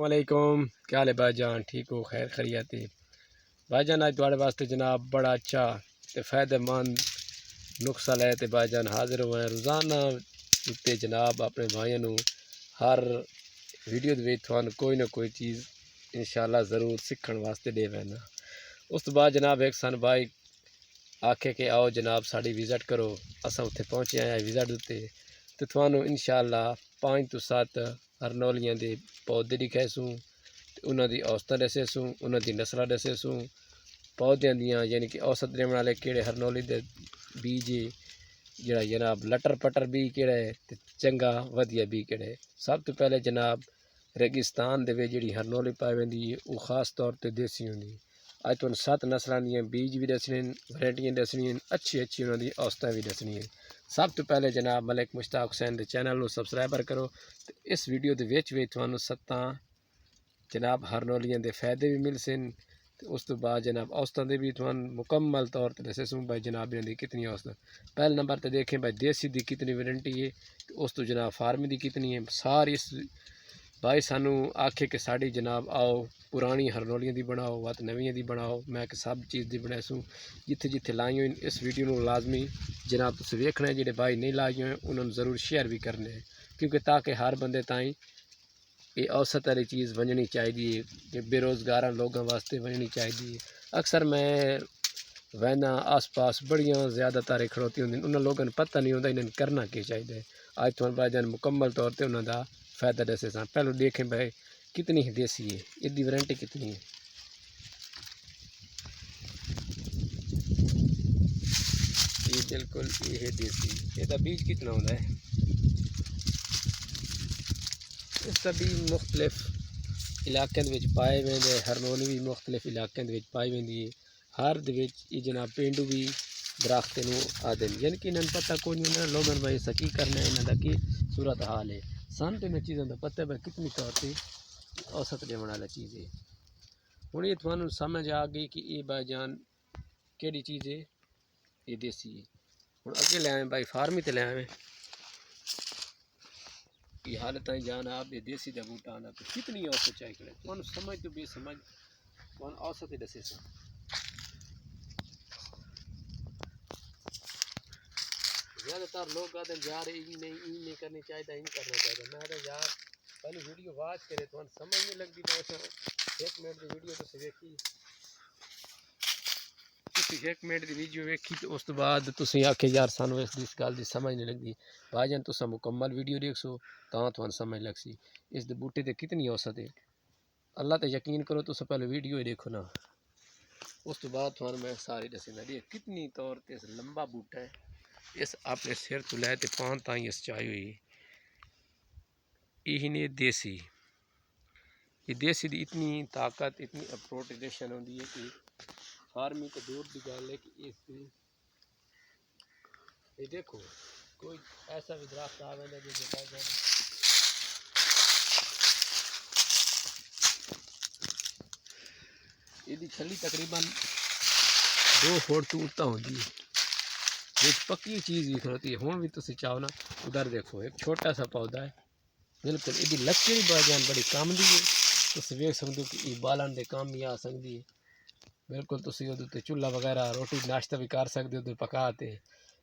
वालेकुम। क्या हाल है भाईजान? ठीक हो? खैर खैरियत है भाईजान। अज तुहाड़े वास्ते जनाब बड़ा अच्छा ते फ़ायदेमंद नुस्खा लै ते भाईजान हाजिर हुए हैं। रोज़ाना उत्ते जनाब अपने भाइयों नू हर वीडियो दे विच तुहानू कोई ना कोई चीज़ इंशाअल्लाह ज़रूर सीखण वास्ते दे वैना। उस तो बाद जनाब एक सन भाई आखे कि आओ जनाब साड़ी विज़िट करो। असां उत्थे पहुँचे हैं विज़िट उत्ते ते तुहानू इंशाअल्लाह 5 तो 7 हरनौलियां दे पौधे दिखाएसूँ, उन्हां दी औसतां दसेसूँ, उन्हां दी नस्लां दसेसूँ, पौधों दियां यानी कि औसत देने वाले किहड़े हरनौली दे बीज जिहड़ा जनाब लटर पटर बी किहड़ा है ते चंगा वधिया बी किहड़ा है। सब तो पहले जनाब रेगिस्तान दे विच जिहड़ी हरनौली पाई वेंदी है वो खास तौर ते देसी हुंदी है। अज तुहानू 7 नस्लां दियां बीज भी दसने, वैरायटियां दसनियां, अच्छी उन्हां दी औसतां भी दसनियां। सब तो पहले जनाब मलिक मुश्ताक हुसैन के चैनल को सबसक्राइबर करो। तो इस वीडियो के विच तुहानू 7 जनाब हरनौलियां के फायदे भी मिल सन। तो उस तो बाद जनाब औसतां दे भी तुहानू मुकम्मल तौर पर दसे सूँ भाई जनाब इन्हां दी कितनी औसत। पहले नंबर पर देखें भाई देसी की कितनी वारंटी है, तो उस तो जनाब फार्मी की कितनी है। सारी इस भाई सानू आखे कि साड़ी जनाब आओ पुरानी हरनौलियां दी बनाओ वत नवियां दी बनाओ। मैं कि सब चीज़ दी बनासूँ जिथे जिथे लाई हुई। इस वीडियो में लाजमी जनाब तुसीं वेखना है, जिहड़े भाई नहीं लाई हुए उन्होंने ज़रूर शेयर भी करने हैं, क्योंकि ताकि हर बंदे ताईं ये औसत वाली चीज़ वजनी चाहिए कि बेरोज़गार लोगों वास्ते वजनी चाहिए। अक्सर मैं वहना आस पास बड़ियाँ ज़्यादातर खड़ोती होंगी, उन्होंने लोगों को पता नहीं होता इन्हें करना क्या चाहिए। आज तुम भाईजान मुकम्मल तौर पर उन्होंने फ़ायदा दसे सा। पहले देखें भाई कितनी ही देसी है, इसकी वारंटी कितनी है। ये बिल्कुल ये है देसी। इसका बीज कितना होता है? इसका बीज मुख्तलिफ इलाकों पाए वेंदे, हरनौली भी मुख्तलिफ इलाकों पाई वेंदी है। हर दे जनाब पेंडू भी दरख्त आदि यानी कि इन्हें पता कोई नहीं होंगे लोगों भाई सकी करना है इन्हों की सूरत हाल है। सन तो इन चीज़ों का पता है भाई कितनी तौर पर औसत देने वाला चीज़ है। हूँ ये थानू समझ आ गई कि ये भाईजान केड़ी चीज़ है, ये देसी है। हूँ अगे ले आए भाई फार्मी तो ले आए ये हाल ताई जान आप ये देसी का बूटा आना तो कितनी औसत चाहिए तुम समझ तो बेसमझ तुम औसत ही दसे सा। ज़्यादातर लोग कहते हैं यार नहीं करनी चाहिए, इन करना चाहिए। मैं तो यार पहले वीडियो वाच करे तो समझ नहीं लगती। एक मिनट की वीडियो तो वेखी, 1 मिनट की वीडियो वेखी तो उस तो बाद तुम आखे यार सानू इस गल की समझ नहीं लगती। भाईजान तुस मुकम्मल वीडियो देखो तो तुम समझ लग सी इस बूटे ते कितनी औसत है। अल्लाह ते यकीन करो तुस पहले वीडियो ही देखो ना, उस तो बाद तुम मैं सारी दसी दी कितनी तौर पर इस लंबा बूटा है। इस अपने सिर तो लैते पान ताई इस चाई हुई यही ने देसी। ये देसी की इतनी ताकत इतनी प्रोटेशन होती है कि फार्मिंग तो दूर की गल है कि इसकी ये देखो कोई ऐसा भी दरख्त आ गया जो इसकी छली तकरीबन 2 फुट तो उत्ता होती है। ये पक्की चीज़ भी खड़ोती है। हूँ भी तुम चाहो ना उधर देखो एक छोटा सा पौधा है, बिल्कुल इसकी लक्की भी भाईजान बड़ी काम दी है। तुम वेख सकते हो कि ये बालन के काम भी आ सकती है। बिल्कुल तुम चूल्हा वगैरह रोटी नाश्ता भी कर सकते हो पकाते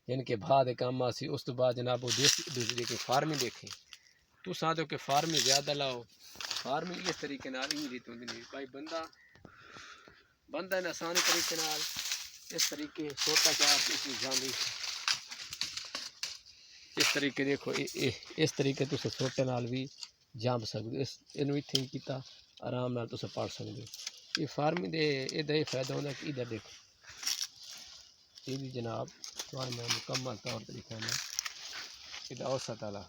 यानी कि भाह के काम आसी। उस तो बाद जनाब वो देसी फार्मिंग देखें तुम आते हो कि फार्मिंग ज़्यादा लाओ। फार्मिंग इस तरीके ही रीत होती नहीं भाई बंदा इन आसानी तरीके इस तरीके छोटा चार इसमें जानी इस तरीके देखो इस तरीके तुम छोटे नाल भी जम सकते हो। इस इनू इत्थे किया आराम नाल तुम पढ़ सकते हो। ये फार्मिंग दे ये फायदा होता कि इधर देखो ये जनाब मैं मुकम्मल तौर पर दिखाना इधर औसत वाला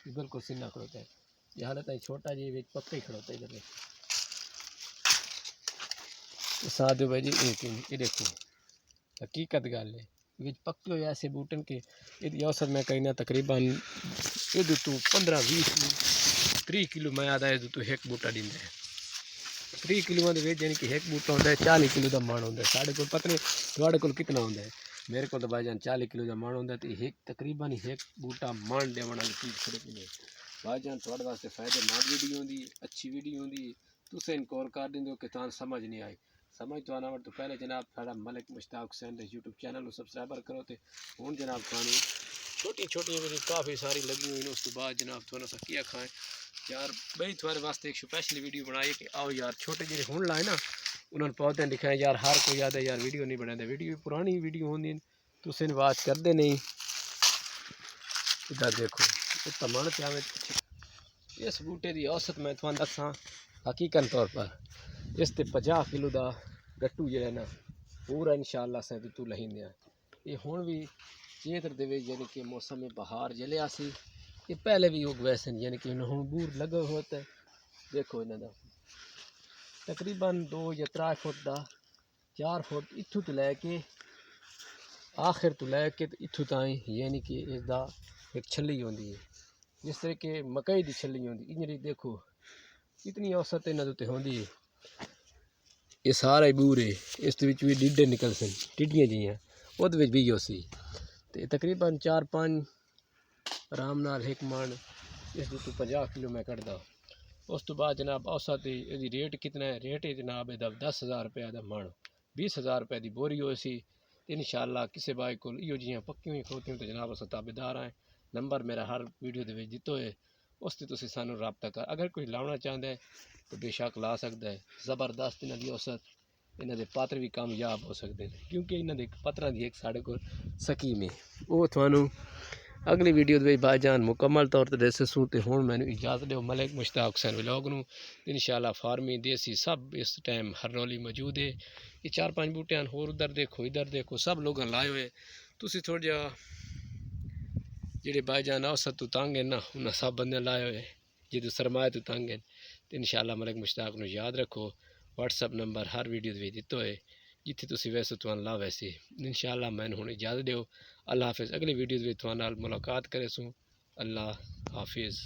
बिल्कुल सीना खड़ोता है। ये हालत है छोटा जी पक्का ही खड़ोता है इधर साथ दो भाई जी। ये देखो हकीकत गल है विच पक्के हुए ऐसे बूटन के ये औसत मैं कहना तकरीबन ये तू 15-20-30 किलो मैं आता है तू एक बूटा दिंदा है। 30 किलो यानी कि एक बूटा होता है 40 किलो का मन होता है। साढ़े को पता नहीं थोड़े को कितना होता है, मेरे को तो भाईजान 40 किलो का मन होता है। तो एक तकरीबन एक बूटा मन देने वाली चीज़ खड़ी नहीं भाईजान थोड़े वास्ते फायदेमंद वीडियो होंगी, अच्छी वीडियो होंगी, तुसें इनकोर कर देंगे कि तुम समझ नहीं आई। समझ तो आना तो पहले जनाब साढ़ा मलिक मुश्ताक हुसैन के यूट्यूब चैनल को सबसक्राइबर करो। तो हूँ जनाब थानू छोटी छोटी वीडियो काफ़ी सारी लगी हुई उस तो बाद जनाब थोड़ा सा किया खाएं यार बई थोड़े वास्ते एक स्पेशल वीडियो बनाई कि आओ यार छोटे जो हूँ लाए ना उन्होंने पौधे दिखाए यार हर कोई याद है यार वीडियो नहीं बनाते, वीडियो पुरानी वीडियो होंगी तुम वाच करते नहीं। इधर देखो तो मन क्या इस बूटे की औसत मैं तुम दसा हकीकत तौर पर इस ते 50 किलो का गट्टू जो ना पूरा इंशाअल्लाह से तू लही ये हुण भी चेतर दे यानी कि मौसम बहार जलिया सी ये पहले भी उग वैसे यानी कि हुण बूर लगे होते देखो इन्हों का तकरीबन 2 या 3 फुट का 4 फुट इत्थों तो लैके आखिर तो लैके इत्थों ताई यानी कि इसका एक छली होंगी है जिस तरह के मकई की छली होंगी इंजरी देखो इतनी औसत इन्होंने उत्ते होंगी। ये सारा ही बूर है इस भी डिडे निकल सन टिड्डियाँ जियां वो भी सी तो तकरीबन 4-5 आराम नाल एक मन इस 50 किलो मैं कटदा। उस तो बाद जनाब औसत यदि रेट कितना है, रेट है जनाब यदा 10,000 रुपये का मन 20,000 रुपये की बोरी हो सी। इंशाअल्लाह किसी भाई को इो जी पक्की हुई खोतियों तो जनाब अस ताबेदार हैं। नंबर मेरा हर वीडियो के दितो है उस तुम सानू रबता कर अगर कोई लाना चाहता है तो बेशक ला सकता है। ज़बरदस्त इन्हों की औसत इन्हों के पत्र भी कामयाब हो सकते हैं क्योंकि इन्होंने पत्रों की एक साढ़े को स्कीम है वो थानू अगली वीडियो भाईजान मुकम्मल तौर पर दसूँ। तो हूँ मैंने इजाज़त दो मलिक मुश्ताक हुसैन व्लॉग नूं इंशाअल्लाह फार्मी देसी सब इस टाइम हरनौली मौजूद है। ये 4-5 बूटे हैं होर उधर देखो सब लोग लाए हुए तुसी थोड़ा जा जेडे भाईजान औसत तो तंग है ना उन्हें सब बंदे लाए हुए जो सरमाए तो तंग है। तो इंशाअल्लाह मलिक मुश्ताक नूं याद रखो व्हाट्सअप नंबर हर वीडियो में दितो है जिथे तुम वैसे तो ला वैसे इंशाअल्लाह मैंने हूँ इजाज़त दो। अल्लाह हाफिज़ अगली वीडियो में तुहां नाल मुलाकात करे सूँ। अल्लाह हाफिज़।